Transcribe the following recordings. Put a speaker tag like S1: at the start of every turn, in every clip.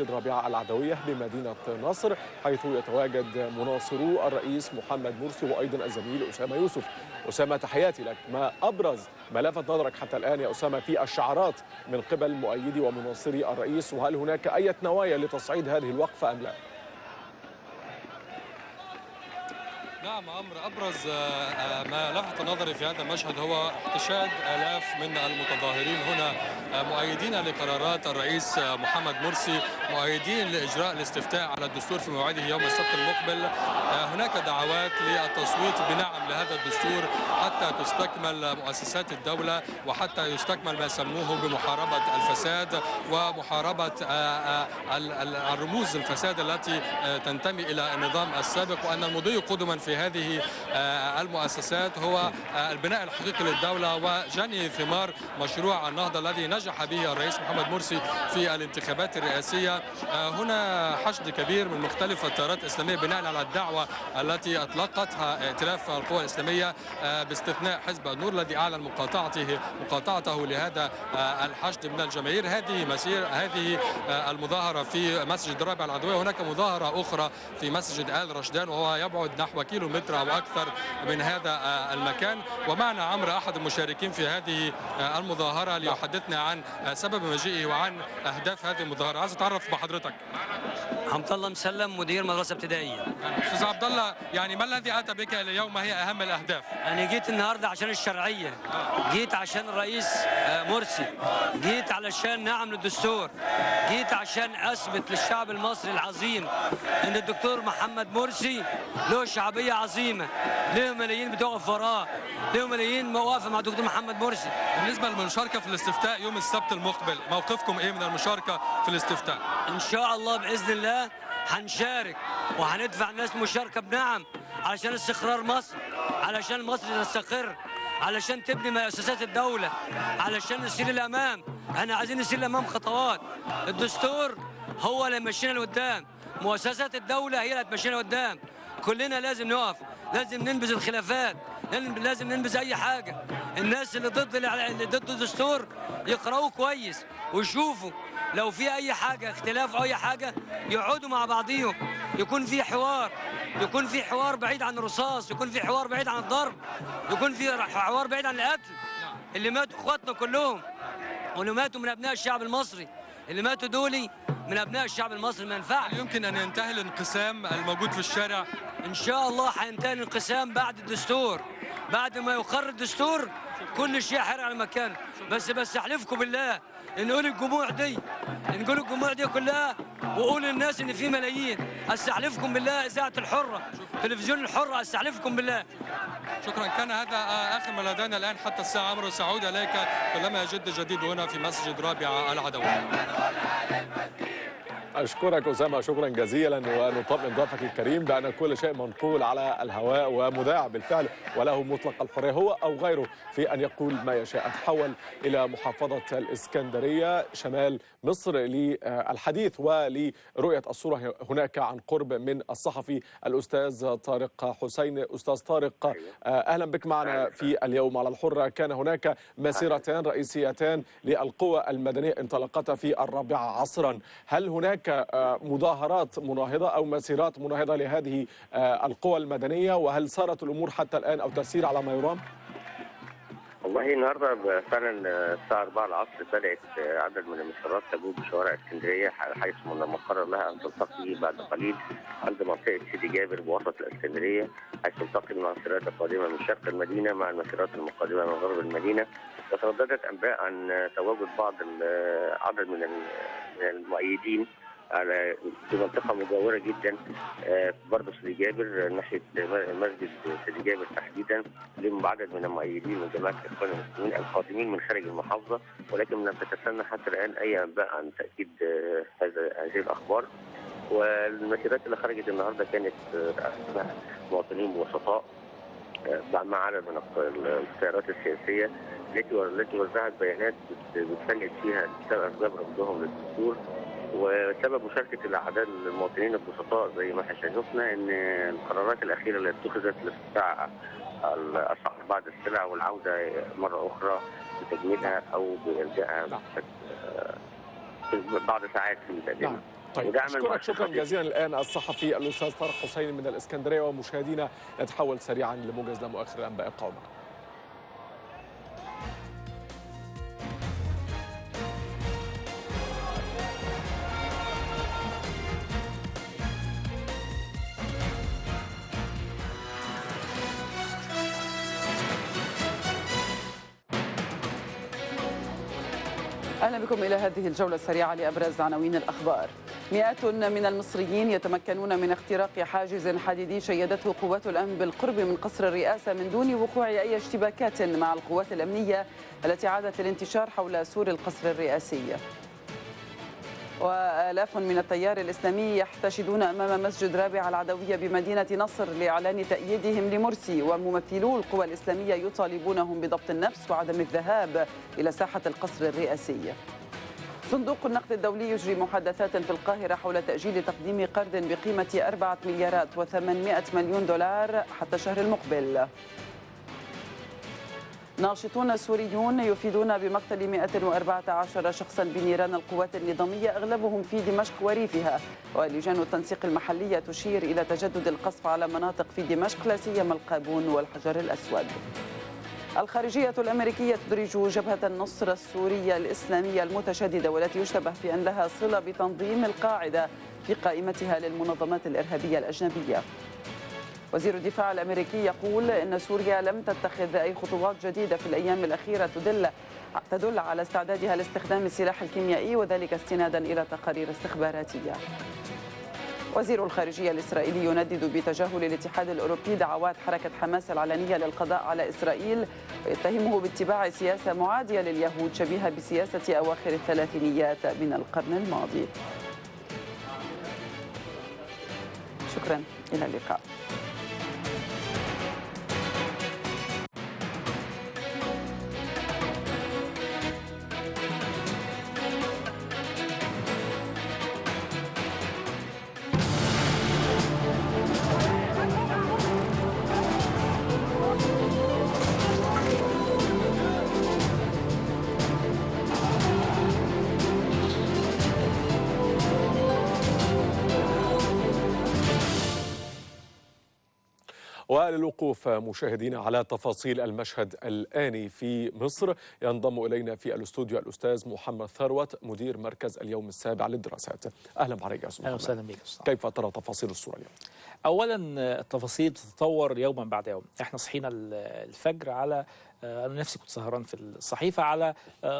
S1: مسجد رابعة العدوية بمدينة نصر، حيث يتواجد مناصرو الرئيس محمد مرسي وأيضا الزميل أسامة يوسف. أسامة، تحياتي لك. ما أبرز ما لفت نظرك حتى الآن يا أسامة في الشعارات من قبل مؤيدي ومناصري الرئيس، وهل هناك أي نوايا لتصعيد هذه الوقفة أم لا؟
S2: نعم، أمر أبرز ما لفت نظري في هذا المشهد هو احتشاد آلاف من المتظاهرين هنا مؤيدين لقرارات الرئيس محمد مرسي، مؤيدين لإجراء الاستفتاء على الدستور في موعده يوم السبت المقبل. هناك دعوات للتصويت بنعم لهذا الدستور حتى تستكمل مؤسسات الدولة وحتى يستكمل ما سموه بمحاربة الفساد ومحاربة الرموز الفساد التي تنتمي إلى النظام السابق، وأن المضي قدما في هذه المؤسسات هو البناء الحقيقي للدولة وجني ثمار مشروع النهضة الذي نجح به الرئيس محمد مرسي في الانتخابات الرئاسية. هنا حشد كبير من مختلف التيارات الإسلامية بناء على الدعوة التي أطلقتها ائتلاف القوى الإسلامية باستثناء حزب النور الذي أعلن مقاطعته لهذا الحشد من الجماهير. هذه المظاهرة في مسجد رابع العدوية. هناك مظاهرة أخرى في مسجد آل رشدان وهو يبعد نحو كيلومتر أو أكثر من هذا المكان. ومعنا عمرو أحد المشاركين في هذه المظاهرة ليحدثنا عن سبب مجيئه وعن أهداف هذه المظاهرة. عايز أتعرف بحضرتك.
S3: عبد الله مسلم، مدير مدرسة ابتدائية.
S2: أستاذ عبد الله، يعني ما الذي أتى بك اليوم؟ ما هي أهم الأهداف؟
S3: أنا جيت النهاردة عشان الشرعية، جيت عشان الرئيس مرسي، جيت علشان نعم للدستور، جيت عشان أثبت للشعب المصري العظيم إن الدكتور محمد مرسي له شعبية عظيمة، له ملايين بتوقف وراه، له ملايين واقفة مع الدكتور محمد مرسي.
S2: بالنسبة للمشاركة في الاستفتاء يوم السبت المقبل، موقفكم إيه من المشاركة في الاستفتاء؟
S3: إن شاء الله بإذن الله هنشارك وهندفع الناس مشاركة بنعم علشان استقرار مصر، علشان مصر تستقر، علشان تبني مؤسسات الدولة، علشان نسير الأمام. احنا عايزين نسير الأمام خطوات. الدستور هو اللي يمشينا لقدام، مؤسسات الدولة هي اللي هتمشينا لقدام. كلنا لازم نقف، لازم ننبذ الخلافات، لازم ننبذ أي حاجة. الناس اللي ضد الدستور يقرأوه كويس ويشوفوا لو في أي حاجة اختلاف أو أي حاجة يقعدوا مع بعضيهم، يكون في حوار، يكون في حوار بعيد عن الرصاص، يكون في حوار بعيد عن الضرب، يكون في حوار بعيد عن القتل. اللي ماتوا اخواتنا كلهم واللي ماتوا من أبناء الشعب المصري، اللي ماتوا دولي من أبناء الشعب المصري. ما ينفعش.
S2: يمكن أن ينتهي الانقسام الموجود في الشارع؟
S3: إن شاء الله هينتهي الانقسام بعد الدستور، بعد ما يقر الدستور كل شيء هيرجع على مكانه. بس احلفكم بالله نقول الجموع دي كلها، وقول للناس ان في ملايين. استحلفكم بالله اذاعه الحره، تلفزيون الحره، استحلفكم بالله.
S2: شكرا. كان هذا اخر ما لدينا الان حتى الساعه. عمرو، سأعود اليك كلما يجد جديد هنا في مسجد رابعه العدوية.
S1: أشكرك أسامة شكرا جزيلا، ونطمئن ضيفك الكريم بأن كل شيء منقول على الهواء ومذاع بالفعل وله مطلق الحرية، هو أو غيره في أن يقول ما يشاء. أتحول إلى محافظة الإسكندرية شمال مصر للحديث ولرؤية الصورة هناك عن قرب من الصحفي الأستاذ طارق حسين. أستاذ طارق، أهلا بك معنا في اليوم على الحرة. كان هناك مسيرتان رئيسيتان للقوى المدنية انطلقتا في 4 عصرا. هل هناك مظاهرات مناهضة أو مسيرات مناهضة لهذه القوى المدنية، وهل صارت الأمور حتى الآن أو تسير على ما يرام؟
S4: والله النهارده فعلا الساعة 4 العصر بدأت عدد من المسيرات تجوب بشوارع اسكندرية، حيث مقرر لها أن تلتقي بعد قليل عند منطقة سيدي جابر بوسط الإسكندرية، حيث تلتقي المسيرات القادمة من شرق المدينة مع المسيرات المقدمة من غرب المدينة. وترددت أنباء عن تواجد عدد من المؤيدين في منطقة مجاورة جدا برضه سيدي جابر ناحية مسجد سيدي جابر تحديدا، لهم عدد من المؤيدين من جماعة الإخوان المسلمين القادمين من خارج المحافظة، ولكن لم تتسنى حتى الآن أي أنباء عن تأكيد هذه الأخبار. والمسيرات اللي خرجت النهارده كانت رأسها مواطنين بوسطاء مع عدد من التيارات السياسية التي وزعت بيانات بتسجل فيها أسباب رفضهم للدستور. وسبب مشاركة الأعداد المواطنين البسطاء زي ما احنا شفنا إن القرارات الأخيرة اللي اتخذت لاستدعاء الأسعار بعض السلع والعودة مرة أخرى بتجميدها أو بإلغائها بعد ساعات في تقديمها.
S1: طيب أشكرك شكرا جزيلا. الآن الصحفي الأستاذ طارق حسين من الإسكندرية. ومشاهدينا نتحول سريعا لموجز لمؤخر أنباء القوم.
S5: أهلا بكم إلى هذه الجولة السريعة لأبرز عناوين الأخبار. مئات من المصريين يتمكنون من اختراق حاجز حديدي شيدته قوات الأمن بالقرب من قصر الرئاسة من دون وقوع أي اشتباكات مع القوات الأمنية التي عادت للانتشار حول سور القصر الرئاسي. وآلاف من التيار الإسلامي يحتشدون أمام مسجد رابع العدوية بمدينة نصر لإعلان تأييدهم لمرسي، وممثلو القوى الإسلامية يطالبونهم بضبط النفس وعدم الذهاب إلى ساحة القصر الرئاسي. صندوق النقد الدولي يجري محادثات في القاهرة حول تأجيل تقديم قرض بقيمة 4 مليارات و800 مليون دولار حتى الشهر المقبل. ناشطون سوريون يفيدون بمقتل 114 شخصا بنيران القوات النظامية أغلبهم في دمشق وريفها، ولجان التنسيق المحلية تشير إلى تجدد القصف على مناطق في دمشق لا سيما القابون والحجر الأسود. الخارجية الأمريكية تدرج جبهة النصرة السورية الإسلامية المتشددة والتي يشتبه بأن لها صلة بتنظيم القاعدة في قائمتها للمنظمات الإرهابية الأجنبية. وزير الدفاع الأمريكي يقول إن سوريا لم تتخذ أي خطوات جديدة في الأيام الأخيرة تدل على استعدادها لاستخدام السلاح الكيميائي، وذلك استنادا إلى تقارير استخباراتية. وزير الخارجية الإسرائيلي يندد بتجاهل الاتحاد الأوروبي دعوات حركة حماس العلنية للقضاء على إسرائيل، ويتهمه باتباع سياسة معادية لليهود شبيهة بسياسة أواخر الثلاثينيات من القرن الماضي. شكرا، إلى اللقاء.
S1: وللوقوف مشاهدينا على تفاصيل المشهد الآني في مصر ينضم إلينا في الاستوديو الأستاذ محمد ثروت مدير مركز اليوم السابع للدراسات. أهلا بحضرتك يا أستاذ محمد.
S6: أهلا وسهلا بك.
S1: كيف ترى تفاصيل الصورة اليوم؟
S6: أولا التفاصيل تتطور يوما بعد يوم. احنا صحينا الفجر على أنا نفسي كنت سهران في الصحيفة على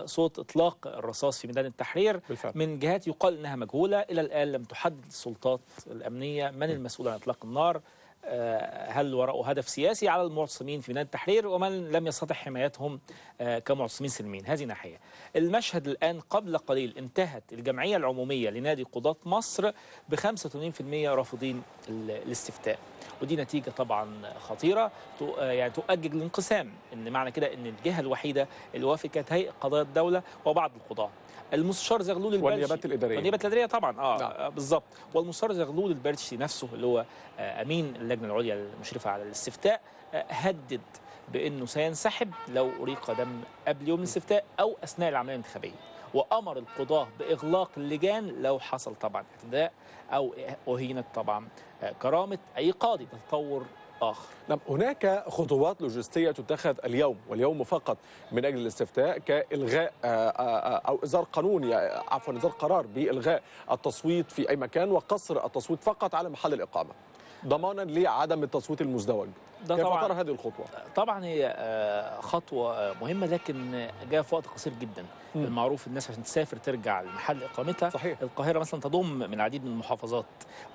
S6: صوت إطلاق الرصاص في ميدان التحرير بالفعل. من جهات يقال أنها مجهولة. إلى الآن لم تحدد السلطات الأمنية من المسؤول عن إطلاق النار، هل وراءه هدف سياسي على المعتصمين في ميدان التحرير ومن لم يستطع حمايتهم كمعتصمين سلميين. هذه ناحية. المشهد الآن قبل قليل انتهت الجمعية العمومية لنادي قضاة مصر ب 85% رافضين الاستفتاء، ودي نتيجة طبعا خطيرة يعني تؤجج الانقسام، ان معنى كده ان الجهة الوحيدة اللي وافقت هيئة قضايا الدولة وبعض القضاة. المستشار زغلول البرشي
S1: والنيابات الإدارية.
S6: والنيابات الإدارية طبعا نعم. بالظبط. والمستشار زغلول البرشي نفسه اللي هو أمين اللجنة العليا المشرفة على الاستفتاء هدد بأنه سينسحب لو أريق دم قبل يوم الاستفتاء أو أثناء العملية الانتخابية، وأمر القضاة بإغلاق اللجان لو حصل طبعا اعتداء أو أهينت طبعا كرامة أي قاضي. تطور آخر.
S1: نعم، هناك خطوات لوجستية تتخذ اليوم واليوم فقط من أجل الاستفتاء كإلغاء أو إصدار قانون عفوا إصدار قرار بإلغاء التصويت في أي مكان وقصر التصويت فقط على محل الإقامة ضمانا لعدم التصويت المزدوج. كيف ترى هذه الخطوة؟
S6: طبعا هي خطوة مهمة لكن جاء في وقت قصير جدا. المعروف الناس عشان تسافر ترجع لمحل اقامتها. صحيح. القاهرة مثلا تضم من العديد من المحافظات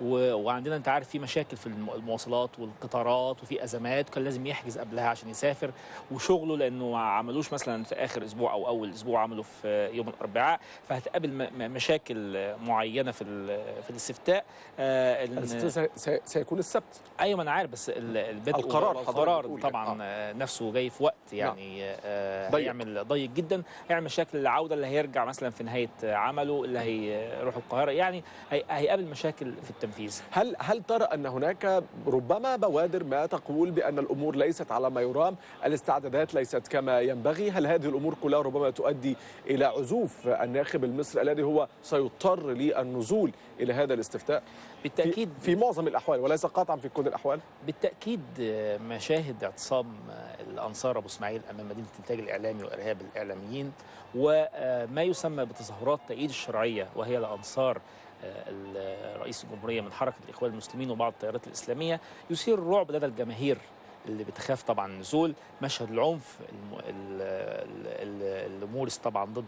S6: وعندنا انت عارف في مشاكل في المواصلات والقطارات وفي ازمات، كان لازم يحجز قبلها عشان يسافر، وشغله لانه ما عملوش مثلا في اخر اسبوع او اول اسبوع، عملوا في يوم الاربعاء، فهتقابل مشاكل معينة في الاستفتاء.
S1: سيكون السبت.
S6: ايوه ما انا عارف، بس البدء
S1: القرار
S6: طبعا نفسه جاي في وقت يعني هيعمل ضيق جدا، هيعمل مشاكل العوده اللي هيرجع مثلا في نهايه عمله، اللي هيروح القاهره، يعني هيقابل مشاكل في التنفيذ.
S1: هل ترى ان هناك ربما بوادر ما تقول بان الامور ليست على ما يرام، الاستعدادات ليست كما ينبغي؟ هل هذه الامور كلها ربما تؤدي الى عزوف الناخب المصري الذي هو سيضطر للنزول الى هذا الاستفتاء؟
S6: بالتأكيد
S1: في معظم الأحوال وليس قاطعا في كل الأحوال.
S6: بالتأكيد مشاهد اعتصام الأنصار أبو إسماعيل أمام مدينة الإنتاج الإعلامي وإرهاب الإعلاميين وما يسمى بتظاهرات تأييد الشرعية وهي لأنصار رئيس الجمهورية من حركة الإخوان المسلمين وبعض التيارات الإسلامية يثير الرعب لدى الجماهير اللي بتخاف طبعا النزول. مشهد العنف المورس طبعا ضد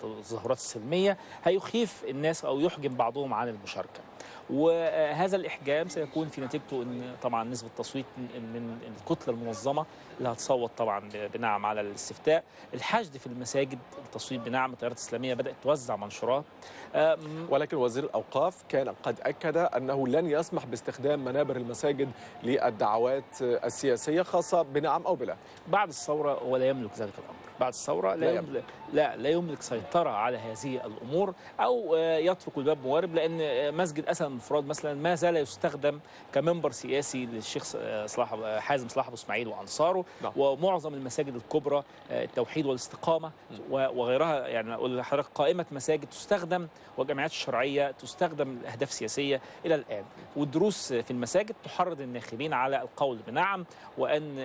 S6: التظاهرات السلمية هيخيف الناس أو يحجم بعضهم عن المشاركة، وهذا الإحجام سيكون في نتيجته أن طبعا نسبة التصويت من الكتلة المنظمة اللي هتصوت طبعا بنعم على الاستفتاء. الحشد في المساجد، التصويت بنعم. التيارات الإسلامية بدأت توزع منشورات،
S1: ولكن وزير الأوقاف كان قد أكد أنه لن يسمح باستخدام منابر المساجد للدعوات السياسية خاصة بنعم أو بلا.
S6: بعد الثورة ولا يملك ذلك الأمر. بعد الثورة لا يملك سيطرة على هذه الأمور أو يترك الباب موارب، لأن مسجد أسد المفراد مثلا ما زال يستخدم كمنبر سياسي للشيخ حازم صلاح أبو إسماعيل وأنصاره. ومعظم المساجد الكبرى التوحيد والاستقامة وغيرها، يعني أقول لحضرتك قائمة مساجد تستخدم والجمعيات الشرعية تستخدم لأهداف سياسية إلى الآن. والدروس في المساجد تحرض الناخبين على القول بنعم، وأن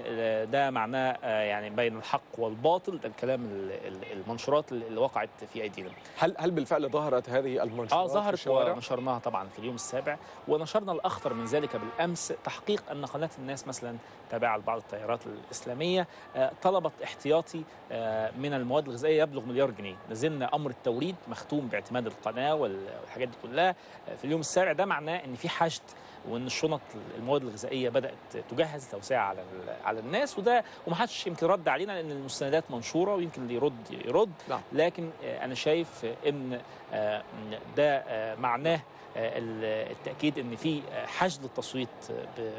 S6: ده معناه يعني بين الحق والباطل. ده الكلام المنشورات اللي وقعت في أيدينا.
S1: هل بالفعل ظهرت هذه المنشورات؟
S6: ظهرت ونشرناها طبعا في اليوم السابع، ونشرنا الأخطر من ذلك بالأمس تحقيق أن قناة الناس مثلا تابعة لبعض التيارات الإسلامية طلبت احتياطي من المواد الغذائية يبلغ مليار جنيه. نزلنا أمر التوريد مختوم باعتماد القناة والحاجات دي كلها في اليوم السابع. ده معناه أن في حشد وان الشنط المواد الغذائيه بدات تجهز توزيع على الناس، ومحدش يمكن رد علينا لان المستندات منشوره ويمكن اللي يرد. لكن انا شايف ان ده معناه التأكيد أن في حشد التصويت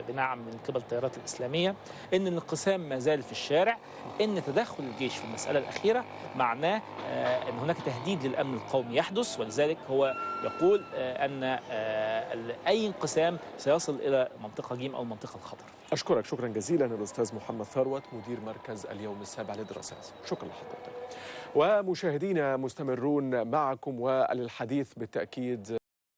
S6: بنعم من قبل التيارات الإسلامية، أن الانقسام ما زال في الشارع، أن تدخل الجيش في المسألة الأخيرة معناه أن هناك تهديد للأمن القومي يحدث، ولذلك هو يقول أن أي انقسام سيصل إلى منطقة جيم أو منطقة الخطر.
S1: أشكرك شكرا جزيلا الأستاذ محمد ثروت مدير مركز اليوم السابع للدراسات. شكرا لحضرتك. ومشاهدينا مستمرون معكم وللحديث بالتأكيد